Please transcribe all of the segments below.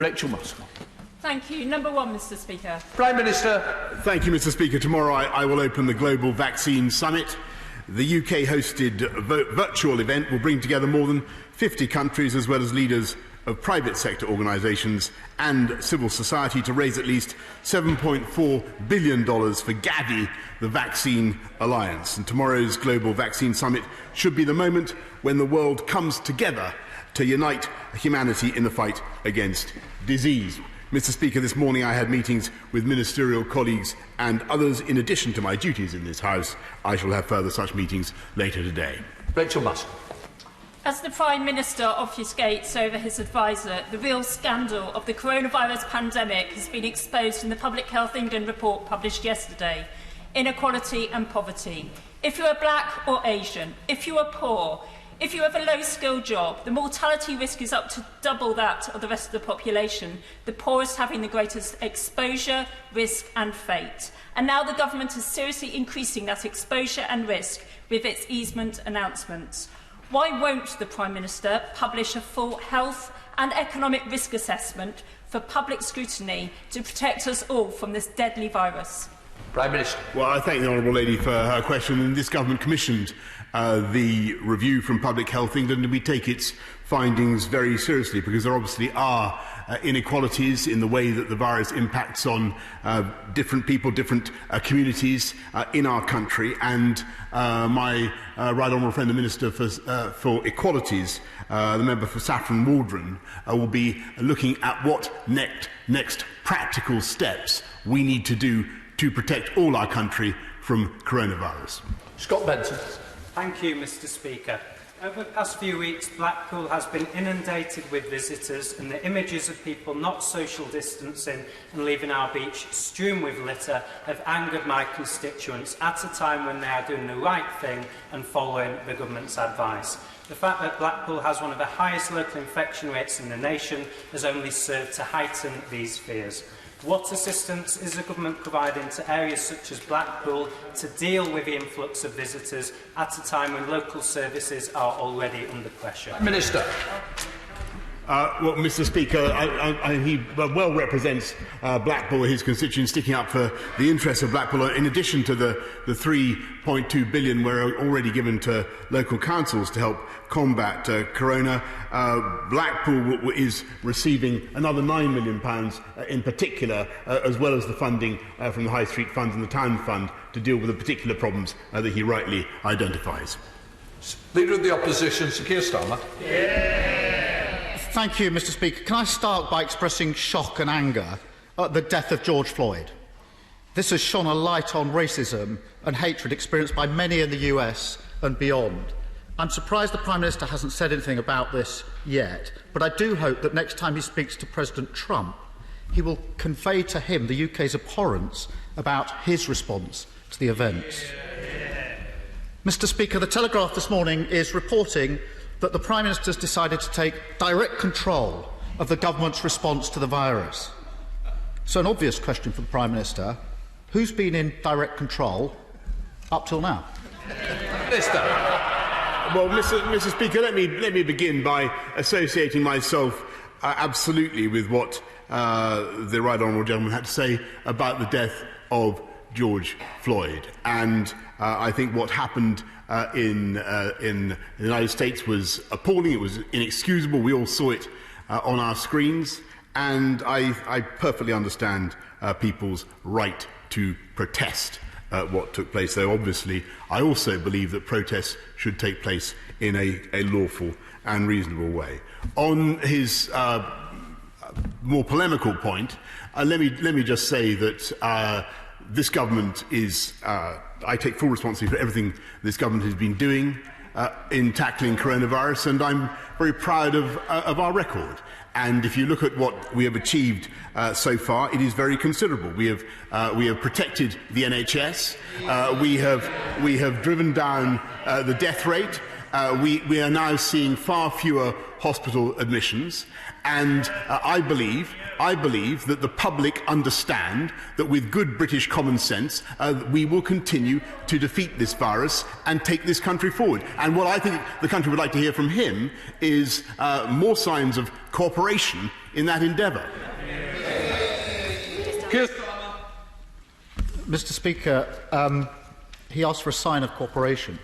Rachel Musk. Thank you. Number one, Mr. Speaker. Prime Minister. Thank you, Mr. Speaker. Tomorrow I will open the Global Vaccine Summit. The UK-hosted virtual event will bring together more than 50 countries as well as leaders of private sector organisations and civil society to raise at least $7.4 billion for Gavi, the Vaccine Alliance. And tomorrow's Global Vaccine Summit should be the moment when the world comes together to unite humanity in the fight against disease. Mr. Speaker, this morning I had meetings with ministerial colleagues and others. In addition to my duties in this House, I shall have further such meetings later today. Rachel Musk. As the Prime Minister obfuscates over his adviser, the real scandal of the coronavirus pandemic has been exposed in the Public Health England report published yesterday. Inequality and poverty. If you are black or Asian, if you are poor, if you have a low-skilled job, the mortality risk is up to double that of the rest of the population, the poorest having the greatest exposure, risk and fate. And now the government is seriously increasing that exposure and risk with its easement announcements. Why won't the Prime Minister publish a full health and economic risk assessment for public scrutiny to protect us all from this deadly virus? Prime Minister. Well, I thank the Honourable Lady for her question. And this government commissioned the review from Public Health England, and we take its findings very seriously because there obviously are inequalities in the way that the virus impacts on different people, different communities in our country. And my right honourable friend, the Minister for Equalities, the member for Saffron Waldron, will be looking at what next practical steps we need to do to protect all our country from coronavirus. Scott Benson. Thank you, Mr. Speaker. Over the past few weeks, Blackpool has been inundated with visitors, and the images of people not social distancing and leaving our beach strewn with litter have angered my constituents at a time when they are doing the right thing and following the government's advice. The fact that Blackpool has one of the highest local infection rates in the nation has only served to heighten these fears. What assistance is the government providing to areas such as Blackpool to deal with the influx of visitors at a time when local services are already under pressure? Minister. Well, Mr. Speaker, he well represents Blackpool, his constituents, sticking up for the interests of Blackpool. In addition to the $3.2 billion we're already given to local councils to help combat corona, Blackpool is receiving another £9 million in particular, as well as the funding from the High Street Fund and the Town Fund to deal with the particular problems that he rightly identifies. Leader of the Opposition, Sir Keir Starmer. Thank you, Mr. Speaker. Can I start by expressing shock and anger at the death of George Floyd? This has shone a light on racism and hatred experienced by many in the US and beyond. I'm surprised the Prime Minister hasn't said anything about this yet, but I do hope that next time he speaks to President Trump, he will convey to him the UK's abhorrence about his response to the events. Mr. Speaker, the Telegraph this morning is reporting that the Prime Minister has decided to take direct control of the government's response to the virus. So an obvious question for the Prime Minister: who's been in direct control up till now? Minister. Well, Mr. Speaker, let me begin by associating myself absolutely with what the right honourable gentleman had to say about the death of George Floyd. And I think what happened in the United States was appalling. It was inexcusable. We all saw it on our screens. And I perfectly understand people's right to protest what took place, though obviously I also believe that protests should take place in a lawful and reasonable way. On his more polemical point, let me just say that this government is, I take full responsibility for everything this government has been doing in tackling coronavirus, and I'm very proud of our record. And if you look at what we have achieved so far, it is very considerable. We have protected the NHS. We have driven down the death rate. We are now seeing far fewer hospital admissions, and I believe that the public understand that with good British common sense we will continue to defeat this virus and take this country forward. And what I think the country would like to hear from him is more signs of cooperation in that endeavour. Mr. Speaker, he asked for a sign of cooperation,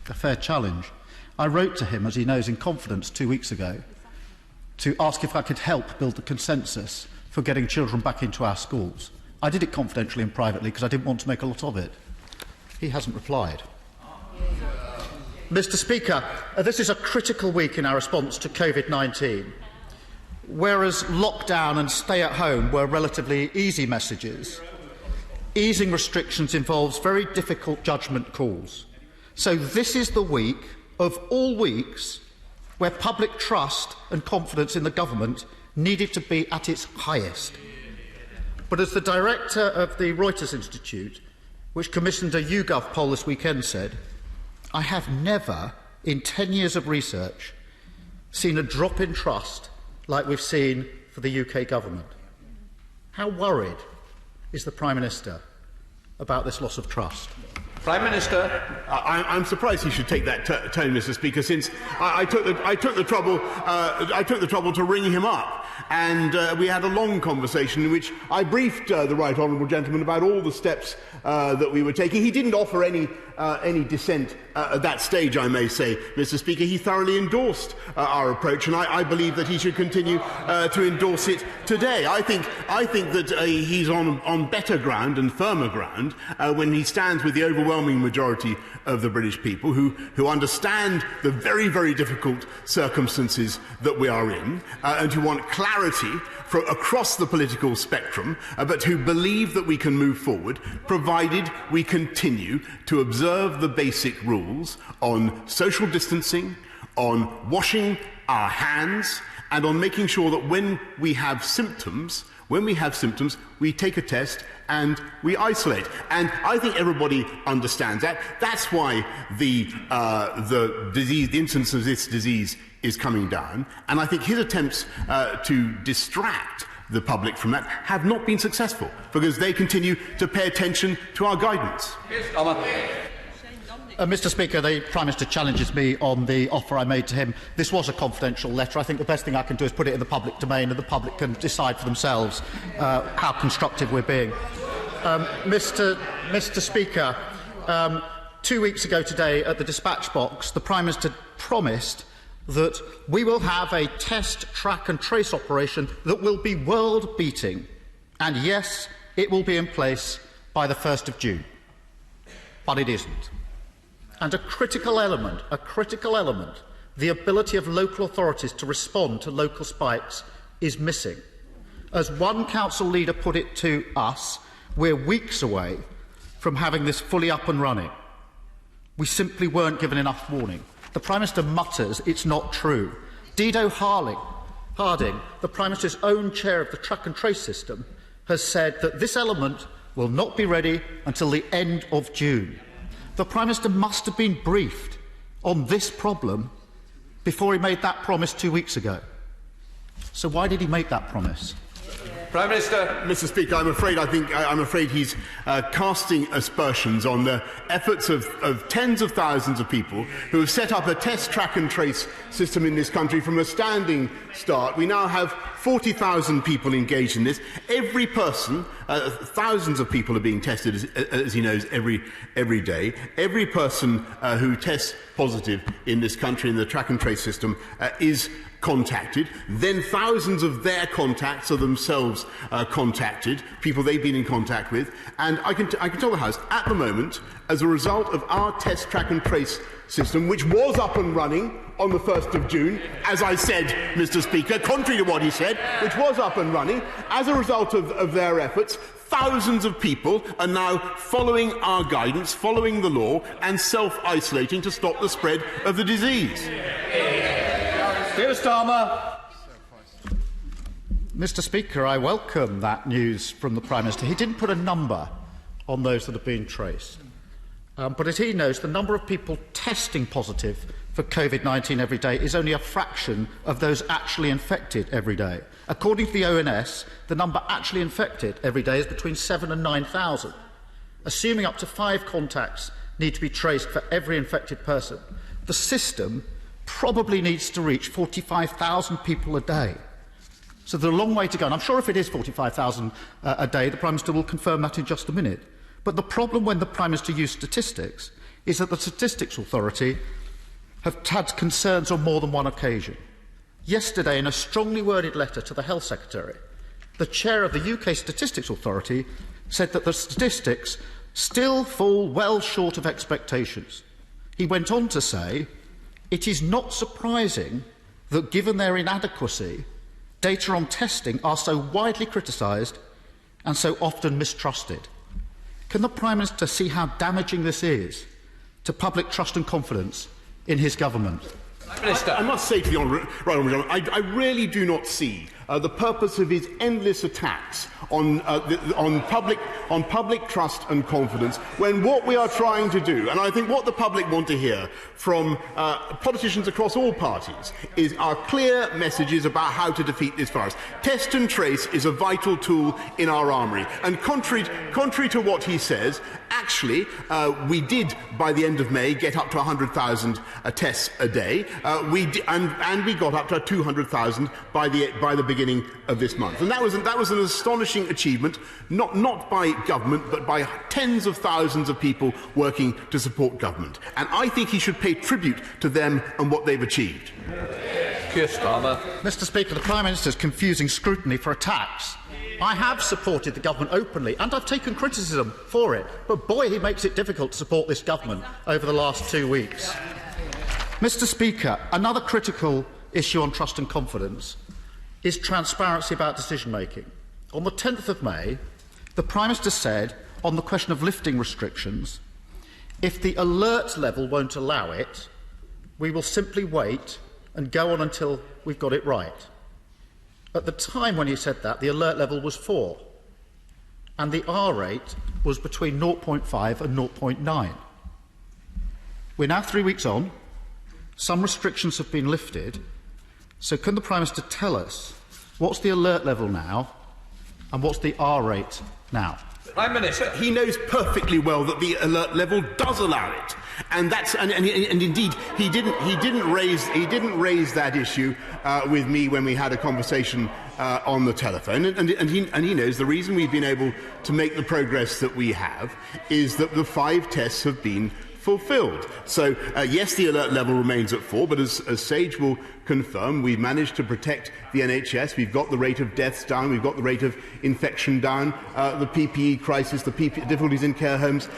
a fair challenge. I wrote to him, as he knows, in confidence 2 weeks ago, to ask if I could help build the consensus for getting children back into our schools. I did it confidentially and privately because I didn't want to make a lot of it. He hasn't replied. Mr. Speaker, this is a critical week in our response to COVID-19. Whereas lockdown and stay at home were relatively easy messages, easing restrictions involves very difficult judgment calls. So this is the week of all weeks where public trust and confidence in the government needed to be at its highest. But as the director of the Reuters Institute, which commissioned a YouGov poll this weekend, said, I have never, in 10 years of research, seen a drop in trust like we've seen for the UK government. How worried is the Prime Minister about this loss of trust? Prime Minister. I'm surprised he should take that tone, Mr. Speaker, since I took the trouble to ring him up, and we had a long conversation in which I briefed the right honourable gentleman about all the steps that we were taking. He didn't offer any dissent at that stage, I may say, Mr. Speaker. He thoroughly endorsed our approach, and I believe that he should continue to endorse it today. I think that he's on better ground and firmer ground when he stands with the overwhelming majority of the British people who understand the very, very difficult circumstances that we are in and who want clarity across the political spectrum, but who believe that we can move forward, provided we continue to observe the basic rules on social distancing, on washing our hands, and on making sure that when we have symptoms, we take a test and we isolate. And I think everybody understands that. That's why the incidence of this disease is coming down. And I think his attempts to distract the public from that have not been successful, because they continue to pay attention to our guidance. Mr. Speaker, the Prime Minister challenges me on the offer I made to him. This was a confidential letter. I think the best thing I can do is put it in the public domain, and the public can decide for themselves how constructive we're being. Mr. Speaker, 2 weeks ago today at the dispatch box, the Prime Minister promised that we will have a test, track and trace operation that will be world-beating. And yes, it will be in place by the 1st of June. But it isn't. And a critical element, the ability of local authorities to respond to local spikes, is missing. As one council leader put it to us, we're weeks away from having this fully up and running. We simply weren't given enough warning. The Prime Minister mutters it's not true. Dido Harding, the Prime Minister's own chair of the track and trace system, has said that this element will not be ready until the end of June. The Prime Minister must have been briefed on this problem before he made that promise 2 weeks ago. So why did he make that promise? Prime Minister. Mr. Speaker, I'm afraid he's casting aspersions on the efforts of tens of thousands of people who have set up a test, track and trace system in this country from a standing start. We now have 40,000 people engaged in this. Every person, thousands of people are being tested, as he knows, every day. Every person who tests positive in this country in the track and trace system is contacted. Then thousands of their contacts are themselves contacted, people they've been in contact with. And I can tell the House, at the moment, as a result of our test, track and trace system, which was up and running on the 1st of June, as I said, Mr. Speaker, contrary to what he said, which was up and running, as a result of their efforts, thousands of people are now following our guidance, following the law, and self-isolating to stop the spread of the disease. Mr. Speaker, I welcome that news from the Prime Minister. He didn't put a number on those that have been traced. But as he knows, the number of people testing positive for COVID-19 every day is only a fraction of those actually infected every day. According to the ONS, the number actually infected every day is between 7,000 and 9,000. Assuming up to 5 contacts need to be traced for every infected person, the system probably needs to reach 45,000 people a day. So there's a long way to go. And I'm sure if it is 45,000 a day, the Prime Minister will confirm that in just a minute. But the problem when the Prime Minister used statistics is that the Statistics Authority have had concerns on more than one occasion. Yesterday, in a strongly worded letter to the Health Secretary, the chair of the UK Statistics Authority said that the statistics still fall well short of expectations. He went on to say, "It is not surprising that, given their inadequacy, data on testing are so widely criticised and so often mistrusted." Can the Prime Minister see how damaging this is to public trust and confidence in his government? I must say to the Right Honourable Gentleman, I really do not see the purpose of his endless attacks on public trust and confidence, when what we are trying to do, and I think what the public want to hear from politicians across all parties, are clear messages about how to defeat this virus. Test and trace is a vital tool in our armoury, and contrary to what he says, actually, we did, by the end of May, get up to 100,000 tests a day, and we got up to 200,000 by the beginning of this month. And that was an astonishing achievement, not by government, but by tens of thousands of people working to support government. And I think he should pay tribute to them and what they've achieved. Mr. Speaker, the Prime Minister is confusing scrutiny for attacks. I have supported the government openly, and I've taken criticism for it, but boy, he makes it difficult to support this government over the last 2 weeks. Mr. Speaker, another critical issue on trust and confidence is transparency about decision-making. On the 10th of May, the Prime Minister said, on the question of lifting restrictions, if the alert level won't allow it, we will simply wait and go on until we've got it right. At the time when he said that, the alert level was 4, and the R rate was between 0.5 and 0.9. We're now 3 weeks on. Some restrictions have been lifted. So can the Prime Minister tell us what's the alert level now and what's the R rate now? Prime Minister. He knows perfectly well that the alert level does allow it, and indeed he didn't raise that issue with me when we had a conversation on the telephone, and he knows the reason we've been able to make the progress that we have is that the 5 tests have been fulfilled. So, yes, the alert level remains at 4, but as Sage will confirm, we've managed to protect the NHS. We've got the rate of deaths down. We've got the rate of infection down. The PPE crisis, the difficulties in care homes,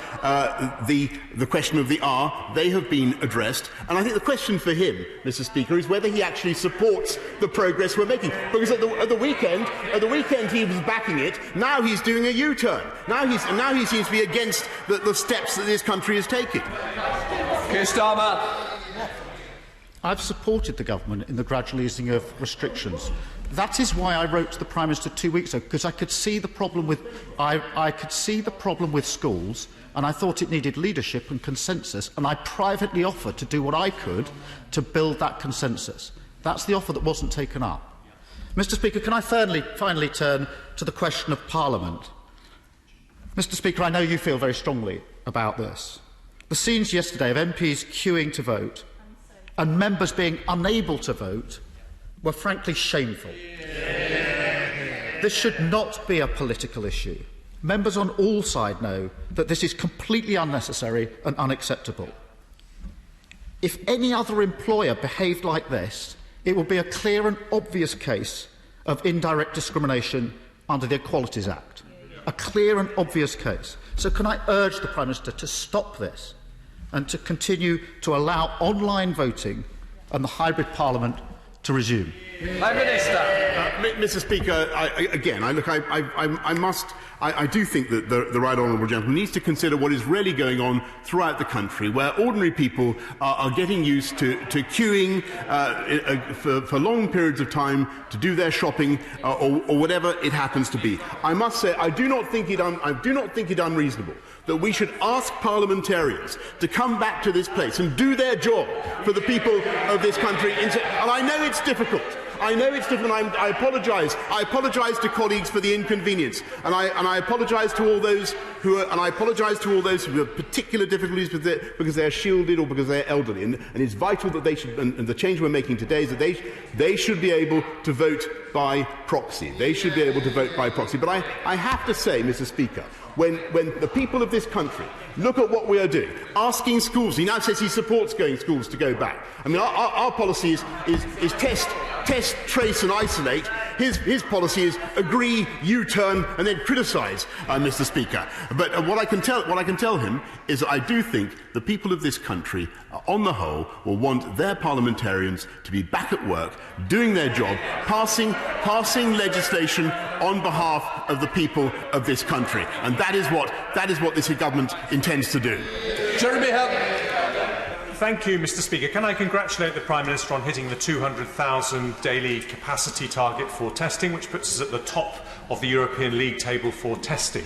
the question of the R, they have been addressed. And I think the question for him, Mr. Speaker, is whether he actually supports the progress we're making. Because at the weekend he was backing it. Now he's doing a U-turn. Now he seems to be against the steps that this country is taking. Keir Starmer. I've supported the government in the gradual easing of restrictions. That is why I wrote to the Prime Minister 2 weeks ago, because I could see the problem with schools, and I thought it needed leadership and consensus, and I privately offered to do what I could to build that consensus. That's the offer that wasn't taken up. Mr. Speaker, can I finally turn to the question of Parliament? Mr. Speaker, I know you feel very strongly about this. The scenes yesterday of MPs queuing to vote and members being unable to vote were frankly shameful. This should not be a political issue. Members on all sides know that this is completely unnecessary and unacceptable. If any other employer behaved like this, it would be a clear and obvious case of indirect discrimination under the Equalities Act. A clear and obvious case. So can I urge the Prime Minister to stop this and to continue to allow online voting and the hybrid Parliament to resume? Prime Minister. Mr. Speaker, I do think that the Right Honourable Gentleman needs to consider what is really going on throughout the country, where ordinary people are getting used to queuing for long periods of time to do their shopping or whatever it happens to be. I must say, I do not think it unreasonable that we should ask parliamentarians to come back to this place and do their job for the people of this country. And I know it's difficult. I know it's different. I apologise. I apologise to colleagues for the inconvenience, and I apologise to all those who have particular difficulties because they are shielded or because they are elderly. And it's vital that they should. And the change we're making today is that they should be able to vote by proxy. They should be able to vote by proxy. But I have to say, Mr. Speaker, when the people of this country look at what we are doing, asking schools, he now says he supports schools to go back. I mean, our policy is test, trace and isolate. His policy is agree, U-turn and then criticise, Mr. Speaker. But what I can tell him is that I do think the people of this country, on the whole, will want their parliamentarians to be back at work, doing their job, passing legislation on behalf of the people of this country. And that is what this government intends to do. Jeremy Hunt. Thank you, Mr. Speaker. Can I congratulate the Prime Minister on hitting the 200,000 daily capacity target for testing, which puts us at the top of the European League table for testing.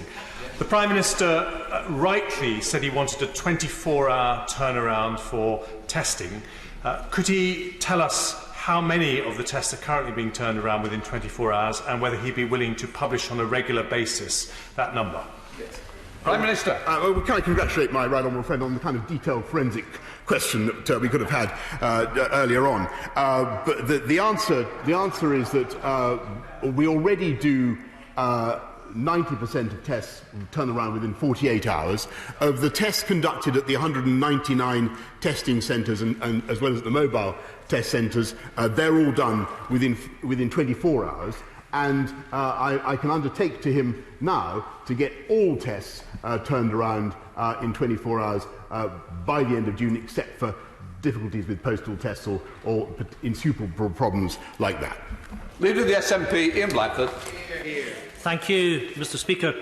The Prime Minister rightly said he wanted a 24-hour turnaround for testing. Could he tell us how many of the tests are currently being turned around within 24 hours and whether he'd be willing to publish on a regular basis that number? Yes. Prime Minister. Can I congratulate my right honourable friend on the kind of detailed forensic question that we could have had earlier on. But the answer is that we already do 90% of tests turn around within 48 hours. Of the tests conducted at the 199 testing centres and as well as the mobile test centres, they're all done within 24 hours. And I can undertake to him now to get all tests turned around in 24 hours by the end of June, except for difficulties with postal tests or insuperable problems like that. Leader of the SNP, Ian Blackford. Thank you, Mr. Speaker.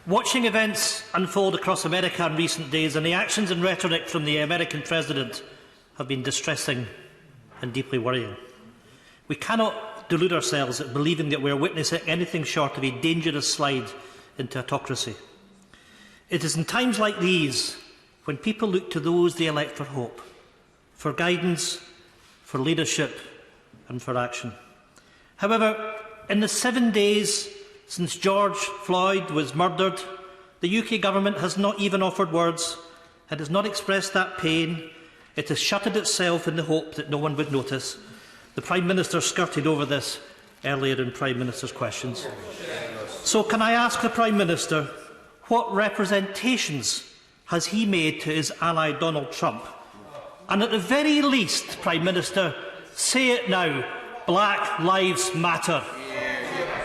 Watching events unfold across America in recent days and the actions and rhetoric from the American President have been distressing and deeply worrying. We cannot delude ourselves at believing that we are witnessing anything short of a dangerous slide into autocracy. It is in times like these when people look to those they elect for hope, for guidance, for leadership and for action. However, in the 7 days since George Floyd was murdered, the UK Government has not even offered words. It has not expressed that pain. It has shuttered itself in the hope that no one would notice. The Prime Minister skirted over this earlier in Prime Minister's questions. So can I ask the Prime Minister, what representations has he made to his ally Donald Trump? And at the very least, Prime Minister, say it now, Black Lives Matter.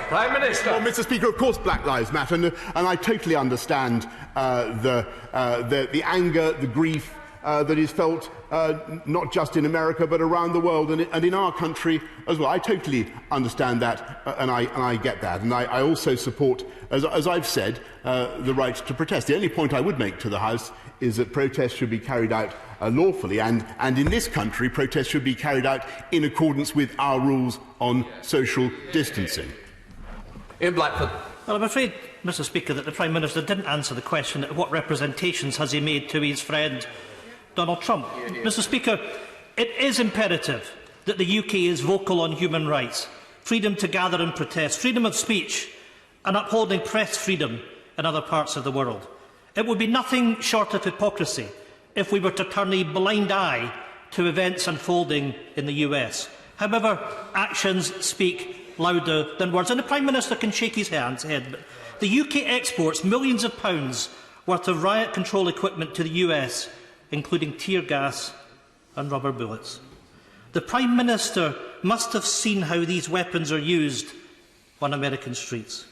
Prime Minister. Well, Mr. Speaker, of course Black Lives Matter, and I totally understand the anger, the grief that is felt not just in America but around the world and in our country as well. I totally understand that and I get that. And I also support, as I've said, the right to protest. The only point I would make to the House is that protests should be carried out lawfully, and in this country protests should be carried out in accordance with our rules on social distancing. Ian Blackford. Well, I'm afraid, Mr. Speaker, that the Prime Minister didn't answer the question what representations has he made to his friend Donald Trump. Mr. Speaker, it is imperative that the UK is vocal on human rights, freedom to gather and protest, freedom of speech and upholding press freedom in other parts of the world. It would be nothing short of hypocrisy if we were to turn a blind eye to events unfolding in the US. However, actions speak louder than words, and the Prime Minister can shake his head. But the UK exports millions of pounds worth of riot control equipment to the US, including tear gas and rubber bullets. The Prime Minister must have seen how these weapons are used on American streets.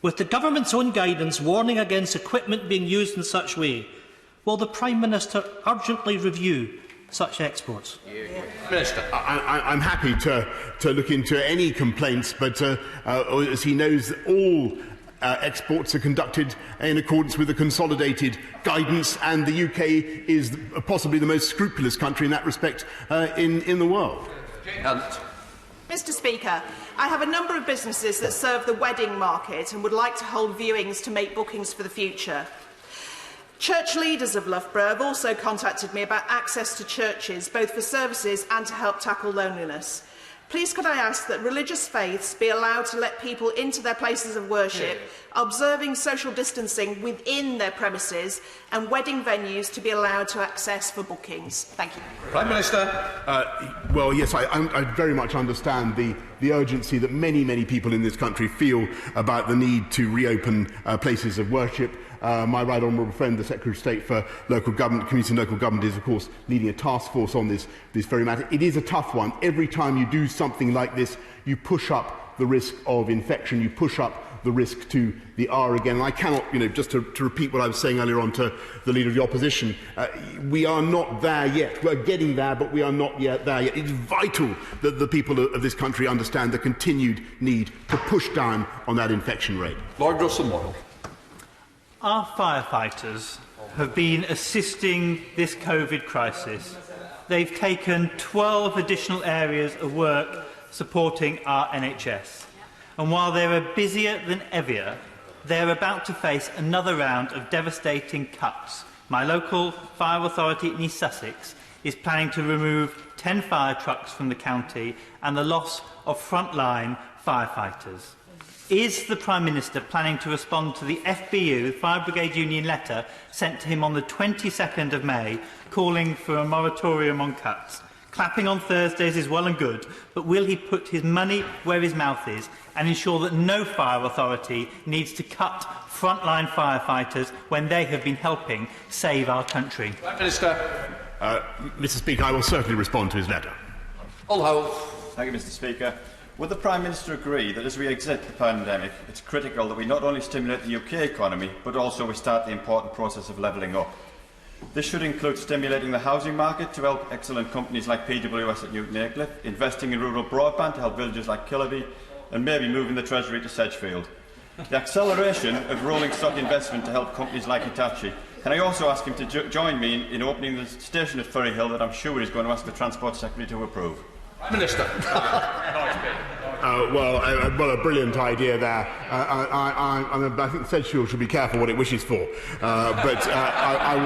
With the government's own guidance warning against equipment being used in such way, will the Prime Minister urgently review such exports? Minister. I'm happy to look into any complaints, but as he knows, all exports are conducted in accordance with the consolidated guidance, and the UK is possibly the most scrupulous country in that respect in the world. Mr. Speaker, I have a number of businesses that serve the wedding market and would like to hold viewings to make bookings for the future. Church leaders of Loughborough have also contacted me about access to churches, both for services and to help tackle loneliness. please could I ask that religious faiths be allowed to let people into their places of worship, observing social distancing within their premises, and wedding venues to be allowed to access for bookings? Thank you. Prime Minister. Well, yes, I very much understand the urgency that many people in this country feel about the need to reopen places of worship. My right honourable friend, the Secretary of State for Local Government, Community and Local Government, is of course leading a task force on this very matter. It is a tough one. Every time you do something like this, you push up the risk of infection, you push up the risk to the R again. And I cannot, just to repeat what I was saying earlier on to the Leader of the Opposition, we are not there yet. We're getting there, but we are not yet there yet. It is vital that the people of this country understand the continued need to push down on that infection rate. Lord Russell-Moyle. Our firefighters have been assisting this COVID crisis. They've taken 12 additional areas of work supporting our NHS. And while they are busier than ever, they're about to face another round of devastating cuts. My local fire authority in East Sussex is planning to remove 10 fire trucks from the county and the loss of frontline firefighters. Is the Prime Minister planning to respond to the FBU, the Fire Brigade Union letter, sent to him on the 22nd of May, calling for a moratorium on cuts? Clapping on Thursdays is well and good, but will he put his money where his mouth is and ensure that no fire authority needs to cut frontline firefighters when they have been helping save our country? Prime Minister. Mr. Speaker, I will certainly respond to his letter. Thank you, Mr. Speaker. Would the Prime Minister agree that as we exit the pandemic, it's critical that we not only stimulate the UK economy, but also we start the important process of levelling up? This should include stimulating the housing market to help excellent companies like PWS at Newton Aycliffe, investing in rural broadband to help villages like Killarby, and maybe moving the Treasury to Sedgefield. The acceleration of rolling stock investment to help companies like Hitachi. Can I also ask him to join me in opening the station at Ferryhill that I'm sure he's going to ask the Transport Secretary to approve? Minister. Well, a brilliant idea there. I think Sedgefield should be careful what it wishes for. But I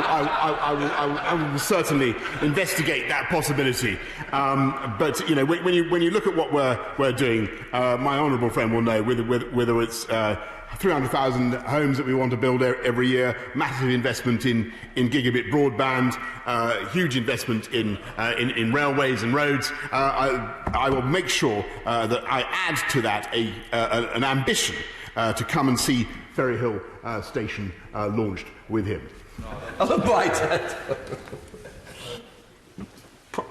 will certainly investigate that possibility. But when you look at what we're doing, my honourable friend will know whether it's 300,000 homes that we want to build every year, massive investment in gigabit broadband, huge investment in railways and roads. I will make sure that I add to that an ambition to come and see Ferryhill Station launched with him. Alan Blighted.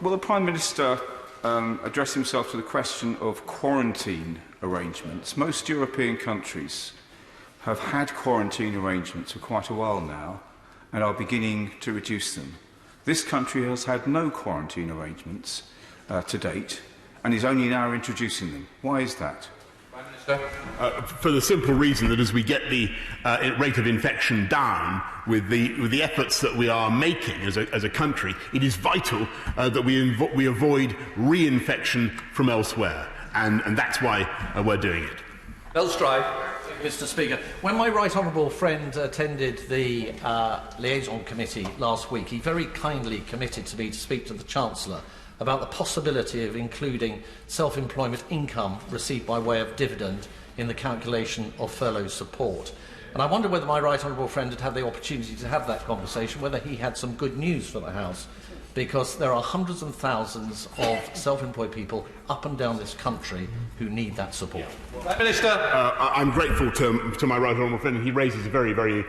Will the Prime Minister address himself to the question of quarantine arrangements? Most European countries have had quarantine arrangements for quite a while now and are beginning to reduce them. This country has had no quarantine arrangements to date and is only now introducing them. Why is that? Prime Minister. For the simple reason that as we get the rate of infection down with the efforts that we are making as a country, it is vital that we avoid reinfection from elsewhere, and that's why we're doing it. Bill Stride. Mr. Speaker, when my right honourable friend attended the liaison committee last week, he very kindly committed to me to speak to the Chancellor about the possibility of including self-employment income received by way of dividend in the calculation of furlough support. And I wonder whether my right honourable friend had had the opportunity to have that conversation, whether he had some good news for the House, because there are hundreds and thousands of self-employed people up and down this country who need that support. Prime Minister. I'm grateful to my right honourable friend. He raises a very, very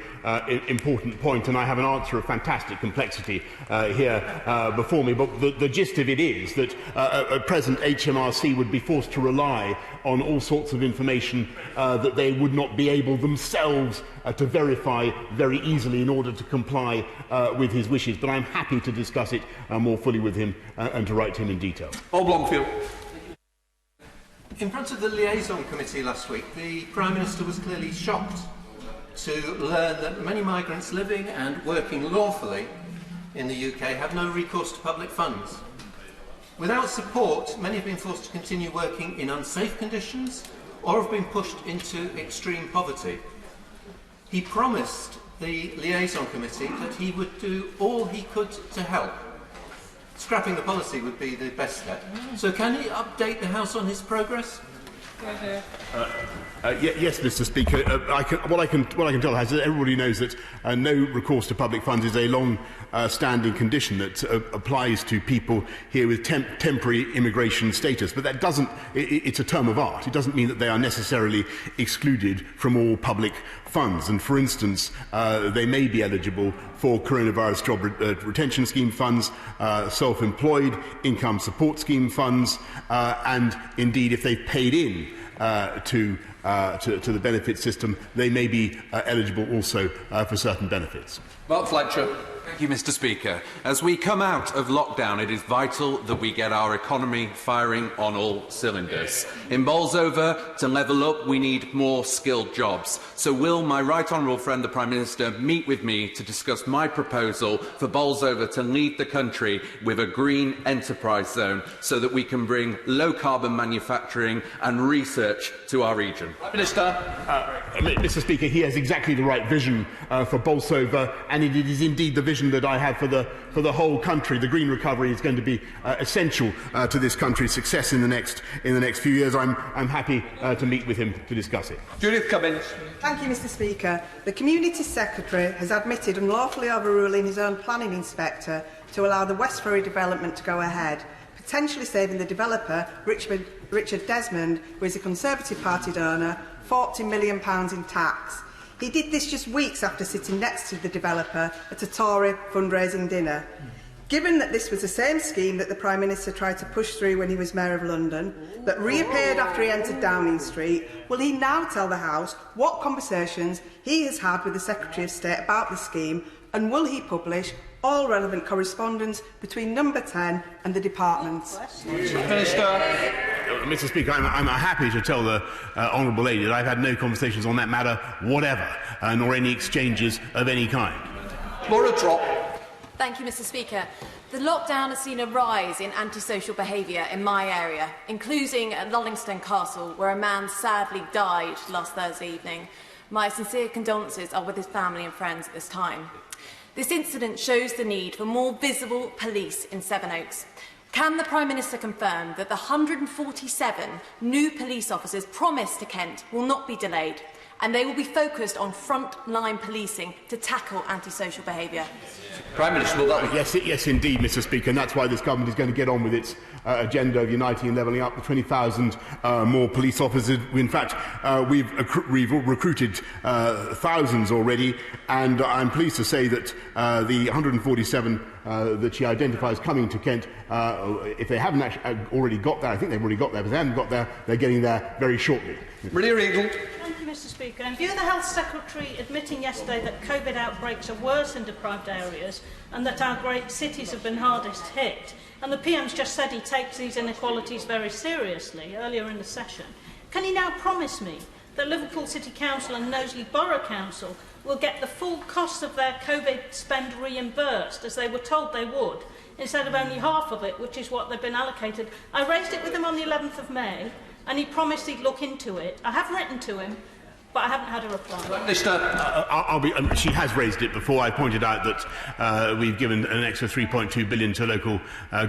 important point, and I have an answer of fantastic complexity here before me. But the gist of it is that at present HMRC would be forced to rely on all sorts of information that they would not be able themselves to verify very easily in order to comply with his wishes. But I'm happy to discuss it more fully with him and to write to him in detail. Paul Blomfield. In front of the liaison committee last week, the Prime Minister was clearly shocked to learn that many migrants living and working lawfully in the UK have no recourse to public funds. Without support, many have been forced to continue working in unsafe conditions or have been pushed into extreme poverty. He promised the liaison committee that he would do all he could to help. Scrapping the policy would be the best step. So can he update the House on his progress? Yes, Mr. Speaker. What I can tell is that everybody knows that no recourse to public funds is a long-standing condition that applies to people here with temporary immigration status. But that doesn't. It's a term of art. It doesn't mean that they are necessarily excluded from all public funds. And for instance, they may be eligible for coronavirus job retention scheme funds, self-employed income support scheme funds, and indeed, if they've paid in to the benefit system, they may be eligible also for certain benefits. Mark Fletcher. Thank you, Mr. Speaker. As we come out of lockdown, it is vital that we get our economy firing on all cylinders. In Bolsover, to level up, we need more skilled jobs. So will my right honourable friend, the Prime Minister, meet with me to discuss my proposal for Bolsover to lead the country with a green enterprise zone so that we can bring low-carbon manufacturing and research to our region? Prime Minister. Mr. Speaker, he has exactly the right vision for Bolsover, and it is indeed the vision that I have for the whole country. The green recovery is going to be essential to this country's success in the next few years. I'm happy to meet with him to discuss it. Judith Cummins. Thank you, Mr. Speaker. The Community Secretary has admitted unlawfully overruling his own planning inspector to allow the West Ferry development to go ahead, potentially saving the developer, Richard Desmond, who is a Conservative Party donor, £40 million in tax. He did this just weeks after sitting next to the developer at a Tory fundraising dinner. Given that this was the same scheme that the Prime Minister tried to push through when he was Mayor of London, that reappeared after he entered Downing Street, will he now tell the House what conversations he has had with the Secretary of State about the scheme, and will he publish all relevant correspondence between Number 10 and the departments? Minister. Mr. Speaker, I'm happy to tell the honourable lady that I've had no conversations on that matter whatever, nor any exchanges of any kind. Laura Trott. Thank you, Mr. Speaker. The lockdown has seen a rise in antisocial behaviour in my area, including at Lullingstone Castle, where a man sadly died last Thursday evening. My sincere condolences are with his family and friends at this time. This incident shows the need for more visible police in Sevenoaks. Can the Prime Minister confirm that the 147 new police officers promised to Kent will not be delayed, and they will be focused on front-line policing to tackle antisocial behaviour? Prime Minister, will that be... Yes, indeed, Mr. Speaker, and that's why this government is going to get on with its agenda of uniting and levelling up, the 20,000 more police officers. In fact, we've recruited thousands already, and I'm pleased to say that the 147 that she identifies coming to Kent, if they haven't actually already got there, I think they've already got there, but if they haven't got there, they're getting there very shortly. Maria Regal. Thank you, Mr. Speaker. In view of the Health Secretary admitting yesterday that COVID outbreaks are worse in deprived areas and that our great cities have been hardest hit, and the PM's just said he takes these inequalities very seriously earlier in the session, can he now promise me that Liverpool City Council and Knowsley Borough Council will get the full cost of their COVID spend reimbursed, as they were told they would, instead of only half of it, which is what they've been allocated? I raised it with him on the 11th of May, and he promised he'd look into it. I have written to him, but I haven't had a reply. Minister. She has raised it before. I pointed out that we've given an extra £3.2 billion to local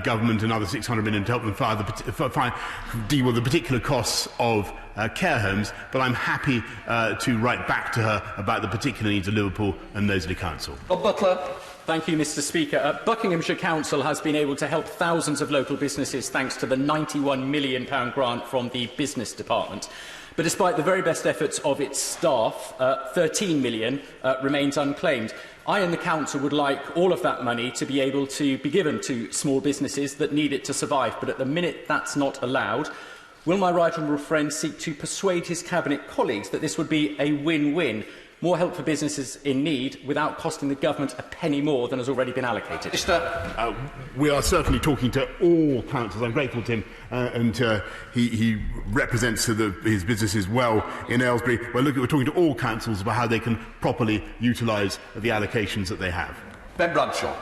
government, another £600 million to help them deal with the particular costs of care homes, but I'm happy to write back to her about the particular needs of Liverpool and Knowsley Council. Bob Butler. Thank you, Mr. Speaker. Buckinghamshire Council has been able to help thousands of local businesses thanks to the £91 million grant from the Business Department. But despite the very best efforts of its staff, £13 million remains unclaimed. I and the Council would like all of that money to be able to be given to small businesses that need it to survive, but at the minute that's not allowed. Will my right honourable friend seek to persuade his Cabinet colleagues that this would be a win-win? More help for businesses in need without costing the government a penny more than has already been allocated. We are certainly talking to all councils. I'm grateful to him, and he represents his businesses well in Aylesbury. We're talking to all councils about how they can properly utilise the allocations that they have. Ben Bradshaw.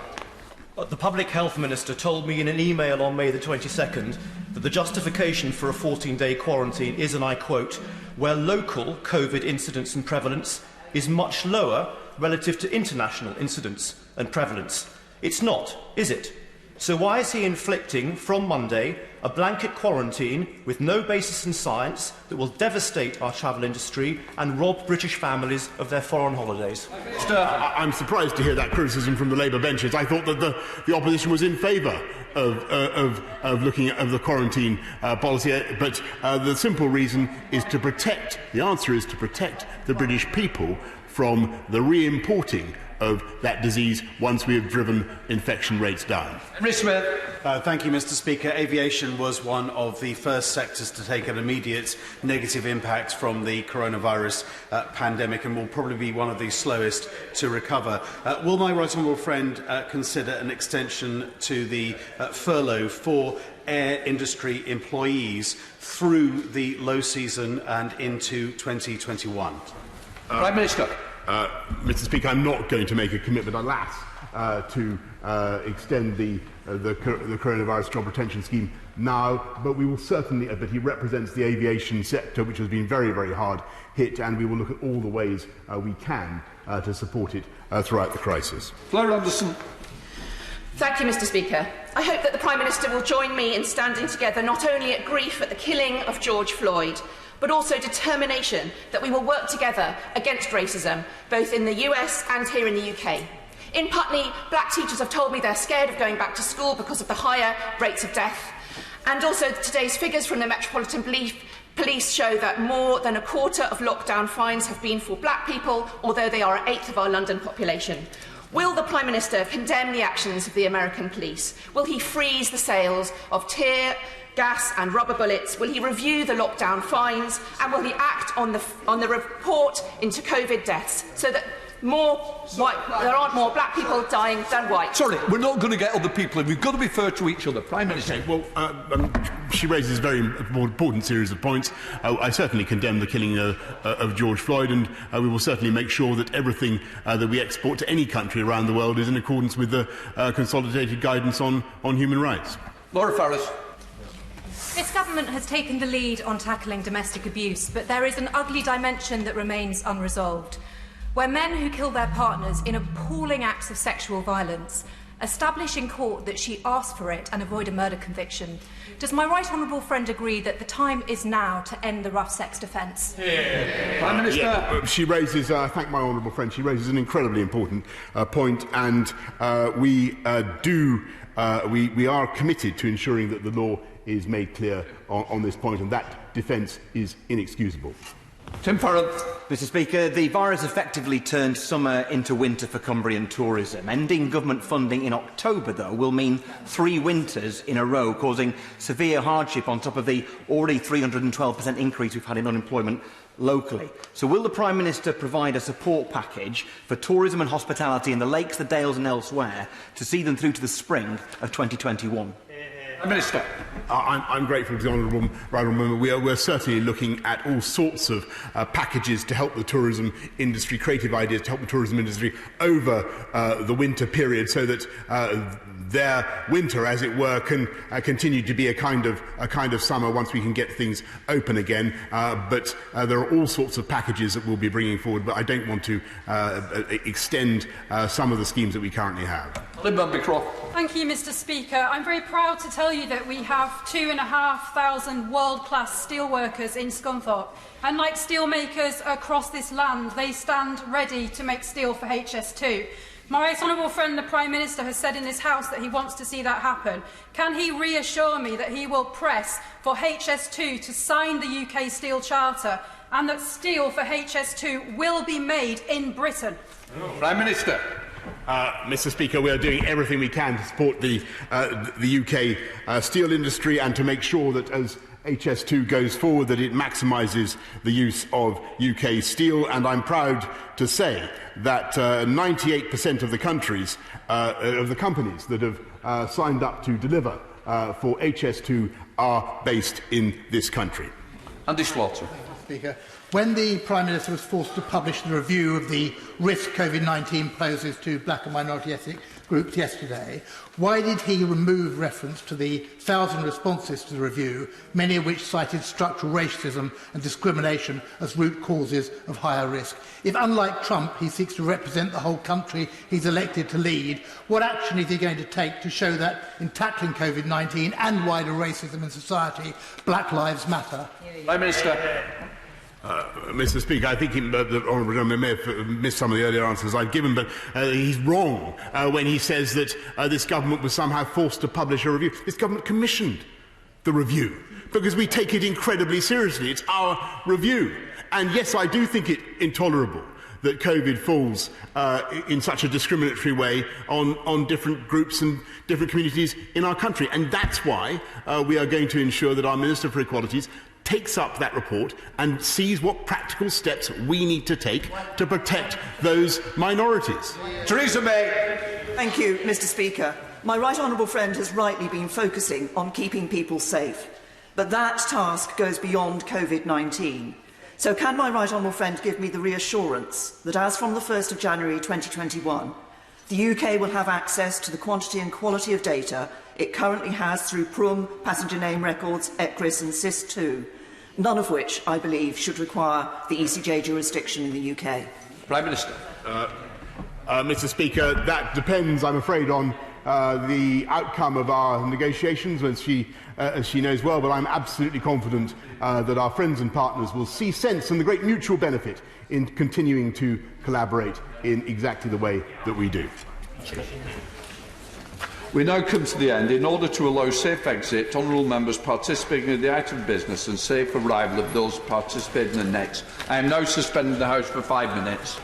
The Public Health Minister told me in an email on May the 22nd that the justification for a 14-day quarantine is, and I quote, where local COVID incidence and prevalence is much lower relative to international incidence and prevalence. It's not, is it? So why is he inflicting, from Monday, a blanket quarantine with no basis in science that will devastate our travel industry and rob British families of their foreign holidays? I'm surprised to hear that criticism from the Labour benches. I thought that the opposition was in favour of looking at the quarantine policy, but the simple reason is to protect, the answer is to protect the British people from the re-importing of that disease once we have driven infection rates down. Thank you, Mr. Speaker. Aviation was one of the first sectors to take an immediate negative impact from the coronavirus pandemic and will probably be one of the slowest to recover. Will my right honourable friend consider an extension to the furlough for air industry employees through the low season and into 2021? Prime Minister. Mr. Speaker, I'm not going to make a commitment, alas, to extend the coronavirus job retention scheme now, but we will certainly, but he represents the aviation sector, which has been very, very hard hit, and we will look at all the ways we can to support it throughout the crisis. Flora Anderson. Thank you, Mr. Speaker. I hope that the Prime Minister will join me in standing together not only at grief at the killing of George Floyd, but also determination that we will work together against racism, both in the US and here in the UK. In Putney, black teachers have told me they're scared of going back to school because of the higher rates of death. And also today's figures from the Metropolitan Police show that more than a quarter of lockdown fines have been for black people, although they are an eighth of our London population. Will the Prime Minister condemn the actions of the American police? Will he freeze the sales of tear gas and rubber bullets? Will he review the lockdown fines? And will he act on the report into COVID deaths so that there aren't more black people dying than white? Sorry, we're not going to get other people in. We've got to be fair to each other. Prime Minister. Okay, well, she raises a very important series of points. I certainly condemn the killing of George Floyd, and we will certainly make sure that everything that we export to any country around the world is in accordance with the consolidated guidance on human rights. Laura Farris. This government has taken the lead on tackling domestic abuse, but there is an ugly dimension that remains unresolved, where men who kill their partners in appalling acts of sexual violence establish in court that she asked for it and avoid a murder conviction. Does my right honourable friend agree that the time is now to end the rough sex defence? Prime Minister. She raises, I thank my honourable friend, she raises an incredibly important point, and we are committed to ensuring that the law is made clear on this point, and that defence is inexcusable. Tim Farrell. Mr. Speaker, the virus effectively turned summer into winter for Cumbrian tourism. Ending government funding in October, though, will mean 3 winters in a row, causing severe hardship on top of the already 312% increase we've had in unemployment locally. So will the Prime Minister provide a support package for tourism and hospitality in the lakes, the dales and elsewhere to see them through to the spring of 2021? Minister. I'm grateful to the honourable member. We're certainly looking at all sorts of packages to help the tourism industry, creative ideas to help the tourism industry over the winter period, so that their winter, as it were, can continue to be a kind of summer once we can get things open again. But there are all sorts of packages that we'll be bringing forward, but I don't want to extend some of the schemes that we currently have. Thank you, Mr. Speaker. I'm very proud to tell you that we have 2,500 world-class steelworkers in Scunthorpe. And like steelmakers across this land, they stand ready to make steel for HS2. My right honourable friend, the Prime Minister, has said in this House that he wants to see that happen. Can he reassure me that he will press for HS2 to sign the UK Steel Charter and that steel for HS2 will be made in Britain? Prime Minister. Mr. Speaker, we are doing everything we can to support the UK steel industry and to make sure that as HS2 goes forward that it maximises the use of UK steel, and I'm proud to say that 98% of the companies that have signed up to deliver for HS2 are based in this country. Andy Slaughter. Speaker, when the Prime Minister was forced to publish the review of the risk COVID-19 poses to black and minority ethnic groups yesterday, why did he remove reference to the 1,000 responses to the review, many of which cited structural racism and discrimination as root causes of higher risk? If, unlike Trump, he seeks to represent the whole country he's elected to lead, what action is he going to take to show that in tackling COVID-19 and wider racism in society, Black Lives Matter? Prime Minister. Mr. Speaker, I think the honourable gentleman may have missed some of the earlier answers I've given, but he's wrong when he says that this government was somehow forced to publish a review. This government commissioned the review because we take it incredibly seriously. It's our review. And yes, I do think it intolerable that COVID falls in such a discriminatory way on different groups and different communities in our country. And that's why we are going to ensure that our Minister for Equalities takes up that report and sees what practical steps we need to take to protect those minorities. Theresa May. Thank you, Mr. Speaker. My right honourable friend has rightly been focusing on keeping people safe, but that task goes beyond COVID-19. So can my right honourable friend give me the reassurance that as from the 1st of January 2021, the UK will have access to the quantity and quality of data it currently has through PRUM, passenger name records, ECRIS and SIS2, none of which, I believe, should require the ECJ jurisdiction in the UK? Prime Minister. Mr. Speaker, that depends, I'm afraid, on the outcome of our negotiations, as she knows well, but I'm absolutely confident that our friends and partners will see sense and the great mutual benefit in continuing to collaborate in exactly the way that we do. We now come to the end. In order to allow safe exit, honourable members participating in the item of business and safe arrival of those participating in the next, I am now suspending the House for 5 minutes.